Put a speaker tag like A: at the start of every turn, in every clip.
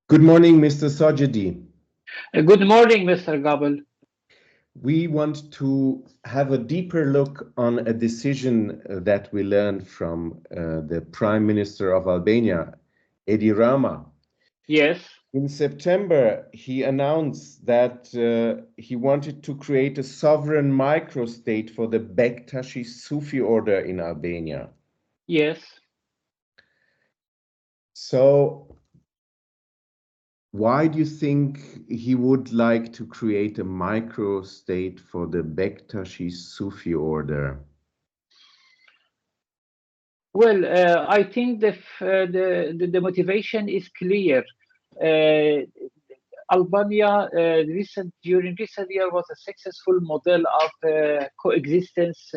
A: Good morning, Mr. Sajidi.
B: Good morning, Mr. Gabel.
A: We want to have a deeper look on a decision that we learned from the Prime Minister of Albania, Edi Rama.
B: Yes.
A: In September, he announced that he wanted to create a sovereign microstate for the Bektashi Sufi order in Albania.
B: Yes.
A: So, why do you think he would like to create a microstate for the Bektashi Sufi order?
B: Well, I think the motivation is clear. Albania during recent year was a successful model of coexistence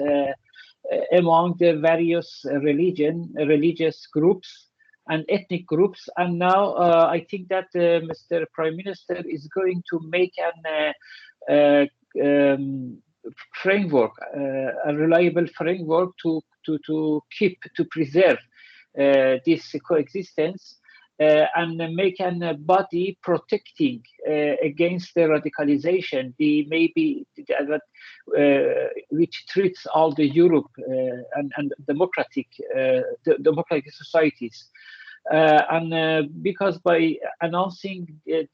B: among the various religious groups and ethnic groups. And now I think that Mr. Prime Minister is going to make um, framework, a reliable framework to preserve this coexistence and make a body protecting against the radicalization, which treats all the Europe and democratic societies. Because by announcing the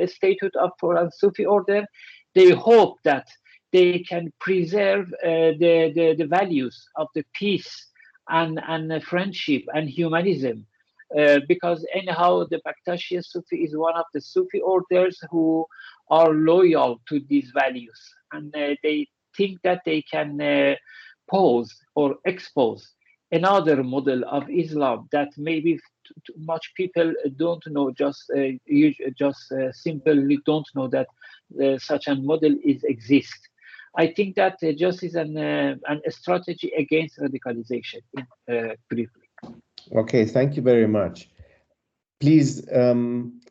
B: statute of for Sufi order, they hope that they can preserve the values of the peace and friendship and humanism. Because anyhow, the Bektashi Sufi is one of the Sufi orders who are loyal to these values, and they think that they can pose or expose another model of Islam that maybe too much people don't know, just simply don't know that such a model exists. I think that just is a strategy against radicalization, briefly.
A: Okay, thank you very much. Please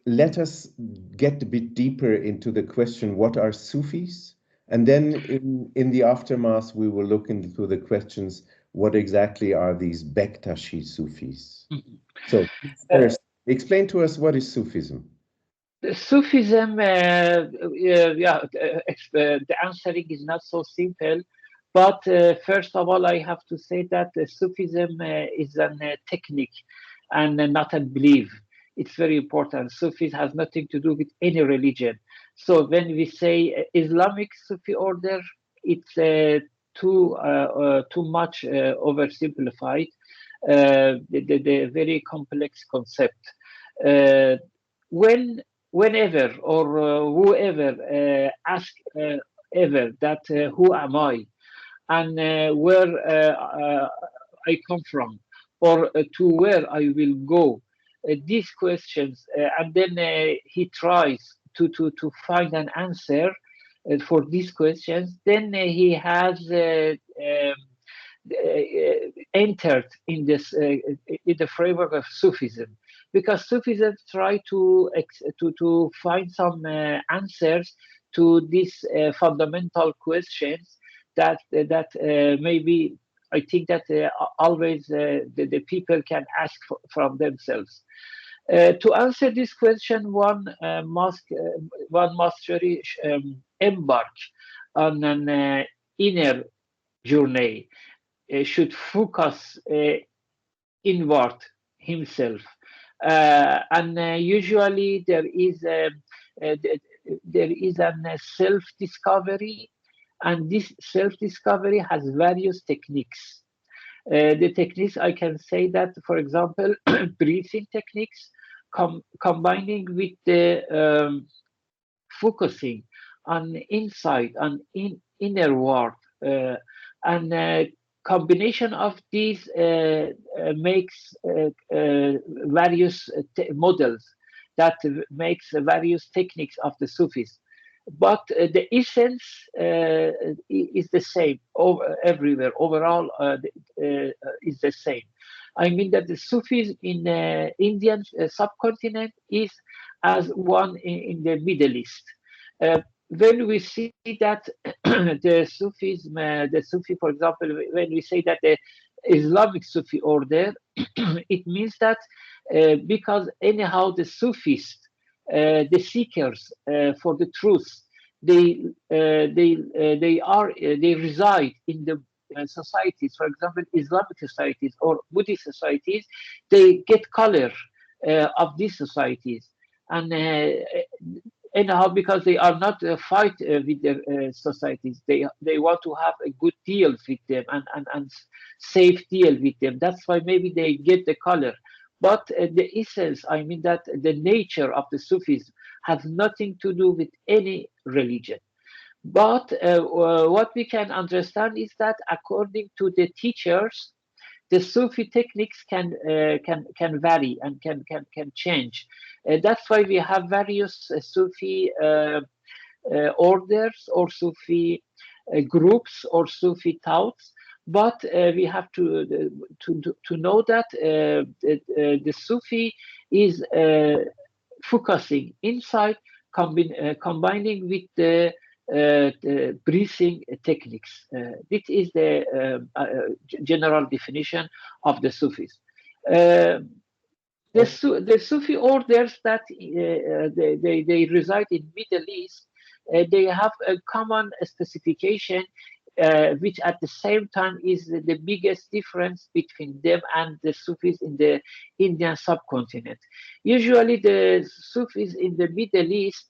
A: let us get a bit deeper into the question, what are Sufis? And then in the aftermath, we will look into the questions, what exactly are these Bektashi Sufis?
B: Mhm.
A: So first, explain to us what is Sufism?
B: Sufism, the answering is not so simple. But first of all, I have to say that Sufism is a technique and not a belief. It's very important. Sufism has nothing to do with any religion. So when we say Islamic Sufi order, it's too much oversimplified. The very complex concept. Uh, when Whenever or whoever ask ever that who am I and where I come from or to where I will go, these questions, and then he tries to find an answer for these questions, then he has entered in this in the framework of Sufism, because Sufism try to find some answers to these fundamental questions that maybe I think that always the people can ask from themselves. To answer this question, one must really embark on an inner journey, should focus inward himself, and usually uh, there is an self-discovery, and this self-discovery has various techniques. The techniques, I can say that, for example, breathing techniques, combining with the focusing on inside, on inner world, and combination of these makes various models that makes various techniques of the Sufis. But the essence is the same everywhere. Overall, is the same. I mean that the Sufis in Indian subcontinent is as one in the Middle East. Uh, when we see that the Sufi, for example, when we say that Islamic Sufi order, it means that because anyhow the Sufis, the seekers for the truth, they reside in the societies, for example, Islamic societies or Buddhist societies. They get color of these societies, and anyhow, because they are not fight with their societies, they want to have a good deal with them and safe deal with them. That's why maybe they get the color. But the essence, I mean, that the nature of the Sufis has nothing to do with any religion. But what we can understand is that according to the teachers, the Sufi techniques can vary and can change. That's why we have various Sufi orders or Sufi groups or Sufi thoughts. But we have to know that the Sufi is focusing inside, combining with the breathing techniques. This is the general definition of the Sufis. The Sufi orders that they reside in Middle East, they have a common specification, which at the same time is the biggest difference between them and the Sufis in the Indian subcontinent. Usually, the Sufis in the Middle East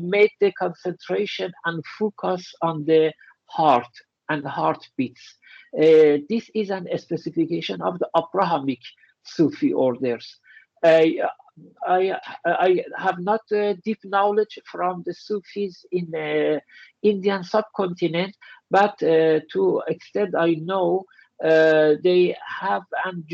B: make the concentration and focus on the heart and heartbeats. This is a specification of the Abrahamic Sufi orders. I, I have not deep knowledge from the Sufis in the Indian subcontinent, but to extent I know, they have an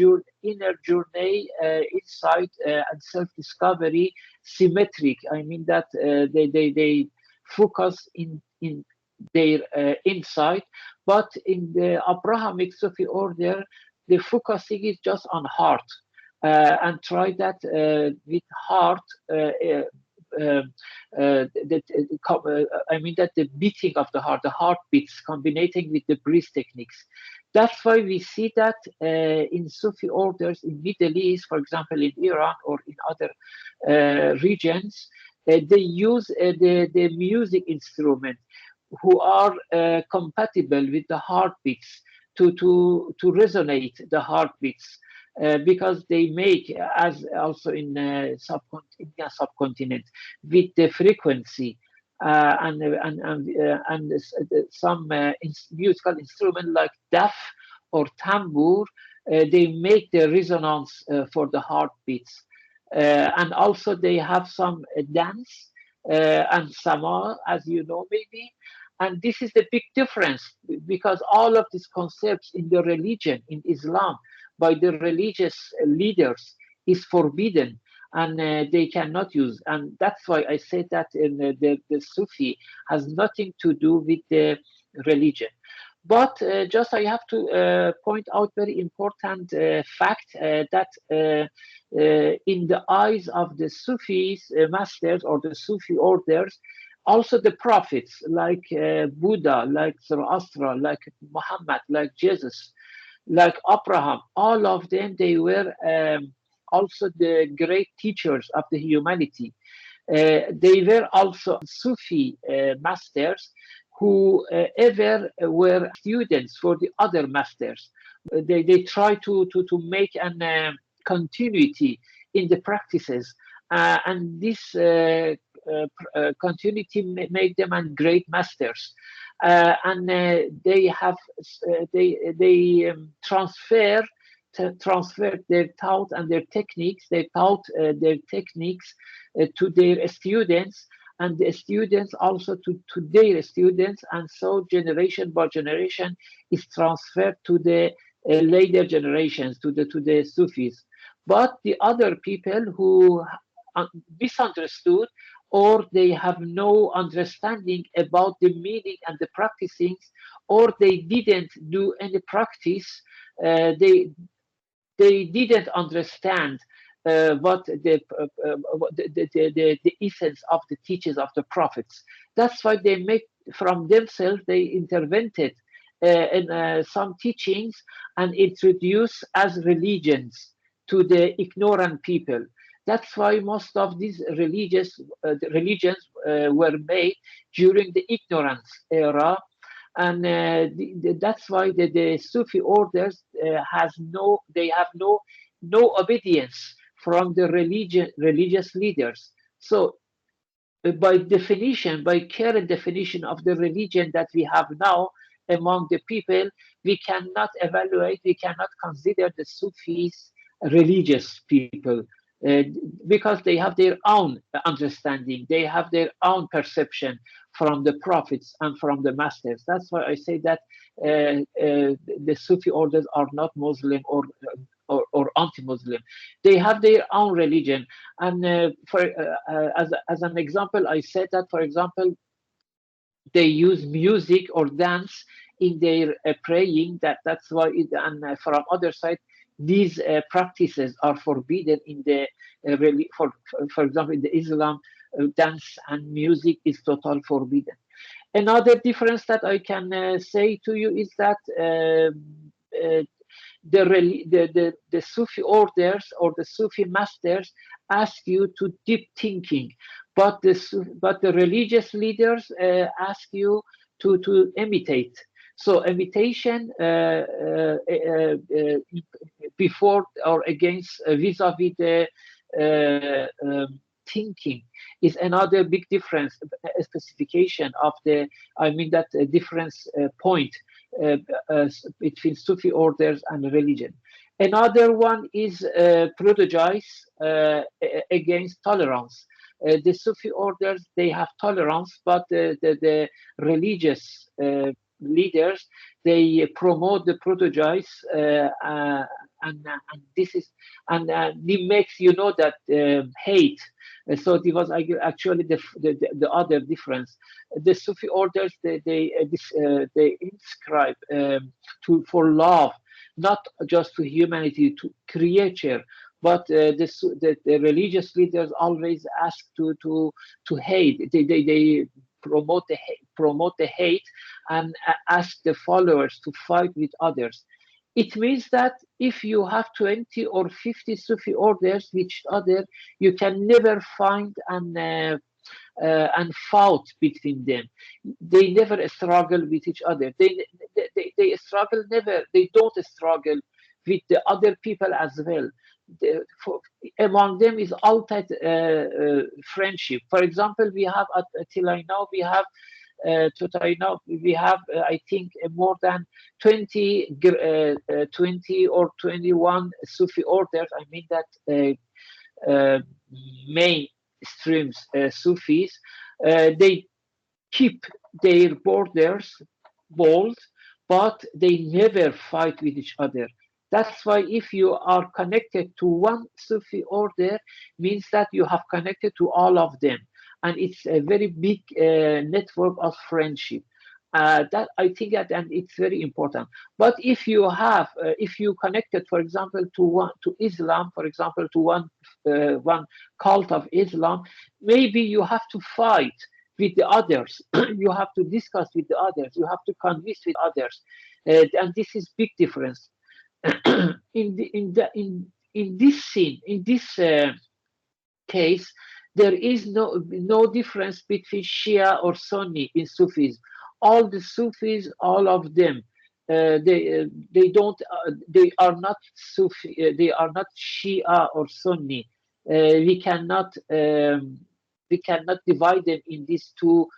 B: inner journey inside and self-discovery symmetric. I mean that they focus in their insight, but in the Abrahamic Sufi order, the focusing is just on heart, and try that with heart. I mean that the beating of the heartbeats, combinating with the breath techniques. That's why we see that in Sufi orders in Middle East, for example, in Iran or in other regions, they use the music instrument who are compatible with the heartbeats to resonate the heartbeats. Because they make, as also in Indian subcontinent, with the frequency and some musical instrument like daf or tambour, they make the resonance for the heartbeats, and also they have some dance and sama, as you know maybe. And this is the big difference, because all of these concepts in the religion, in Islam, by the religious leaders is forbidden, and they cannot use. And that's why I say that the Sufi has nothing to do with the religion. But just I have to point out very important fact that in the eyes of the Sufis masters or the Sufi orders, also the prophets like Buddha, like Zoroaster, like Muhammad, like Jesus, like Abraham, all of them, they were also the great teachers of the humanity. They were also Sufi masters who ever were students for the other masters. They try to make an continuity in the practices, and this continuity make them and great masters. And they have transfer their thought and their techniques. They taught their techniques to their students, and the students also to their students, and so generation by generation is transferred to the later generations, to the Sufis. But the other people who misunderstood, or they have no understanding about the meaning and the practicings, or they didn't do any practice, they didn't understand what the essence of the teachings of the prophets. That's why they make from themselves, they intervented some teachings and introduce as religions to the ignorant people. That's why most of these religions were made during the ignorance era, and that's why the Sufi orders they have no obedience from the religious leaders. So by definition, by current definition of the religion that we have now among the people, we cannot evaluate, we cannot consider the Sufis religious people, uh, because they have their own understanding, they have their own perception from the prophets and from the masters. That's why I say that the Sufi orders are not Muslim or anti-Muslim. They have their own religion. And as an example, I said that, for example, they use music or dance in their praying. That's why and from other side, these practices are forbidden in the for example, in the Islam, dance and music is total forbidden. Another difference that I can say to you is that the Sufi orders or the Sufi masters ask you to deep thinking, but the religious leaders ask you to imitate. So imitation before or against vis-a-vis the thinking is another big difference, a specification of the, I mean that difference point uh, between Sufi orders and religion. Another one is prejudice against tolerance. The Sufi orders, they have tolerance, but the religious leaders, they promote the prejudice, and this is, and it makes that hate. So it was actually the other difference. The Sufi orders, they inscribe for love, not just to humanity, to creature, but the religious leaders always ask to hate. They promote the hate and ask the followers to fight with others. It means that if you have 20 or 50 Sufi orders with each other, you can never find and fought between them. They never struggle with each other. They struggle never. They don't struggle with the other people as well. Among them is ultimate friendship. For example, we have till I know we have. We have, I think, more than 20 or 21 Sufi orders. I mean that mainstream Sufis, they keep their borders bold, but they never fight with each other. That's why if you are connected to one Sufi order, means that you have connected to all of them. And it's a very big network of friendship. That I think that, and it's very important. But if you have, if you connected, for example, to Islam, for example, to one cult of Islam, maybe you have to fight with the others. You have to discuss with the others. You have to convince with others, and this is big difference. In this scene, in this case, there is no difference between Shia or Sunni in Sufism. All the Sufis, all of them, they don't they are not Sufi, they are not Shia or Sunni. We cannot divide them in these two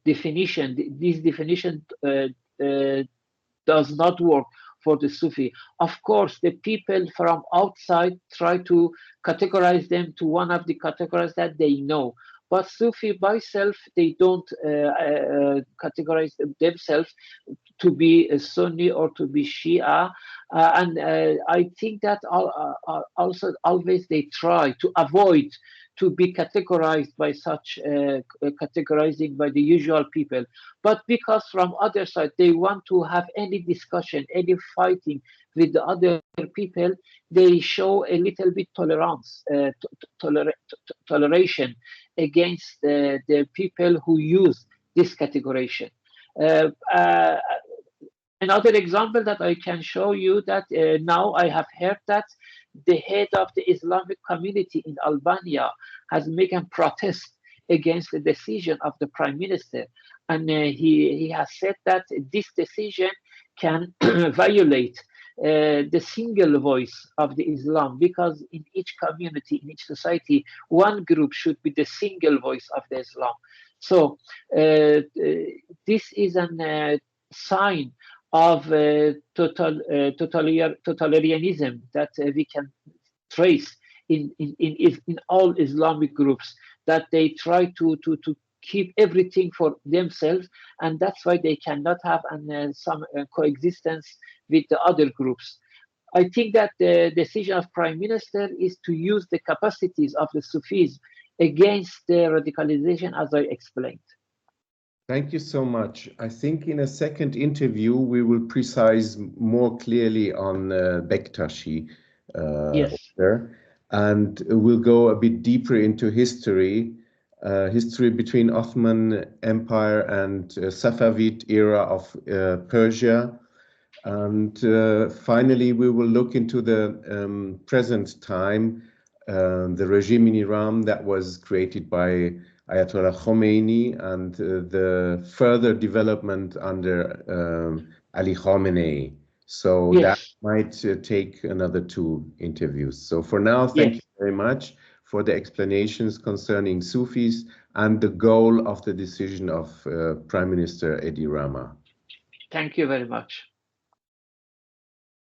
B: definition. This definition does not work for the Sufi. Of course, the people from outside try to categorize them to one of the categories that they know. But Sufi by self, they don't categorize themselves to be a Sunni or to be Shia. And I think that also always they try to avoid to be categorized by such categorizing by the usual people. But because from other side, they want to have any discussion, any fighting with the other people, they show a little bit tolerance, toleration against the people who use this categorization. Uh, uh, Another example that I can show you that now I have heard that the head of the Islamic community in Albania has made a protest against the decision of the prime minister, and he has said that this decision can violate the single voice of the Islam, because in each community, in each society, one group should be the single voice of the Islam. So this is an sign of totalitarianism that we can trace in all Islamic groups, that they try to keep everything for themselves, and that's why they cannot have some coexistence with the other groups. I think that the decision of prime minister is to use the capacities of the Sufis against the radicalization, as I explained.
A: Thank you so much. I think in a second interview, we will precise more clearly on Bektashi
B: Yes.
A: order, and we'll go a bit deeper into history, history between Ottoman Empire and Safavid era of Persia. And finally, we will look into the present time, the regime in Iran that was created by Ayatollah Khomeini, and the further development under Ali Khamenei. So that
B: Yes.
A: might take another 2 interviews. So for now, thank
B: Yes.
A: you very much for the explanations concerning Sufis and the goal of the decision of Prime Minister Edi Rama.
B: Thank you very much.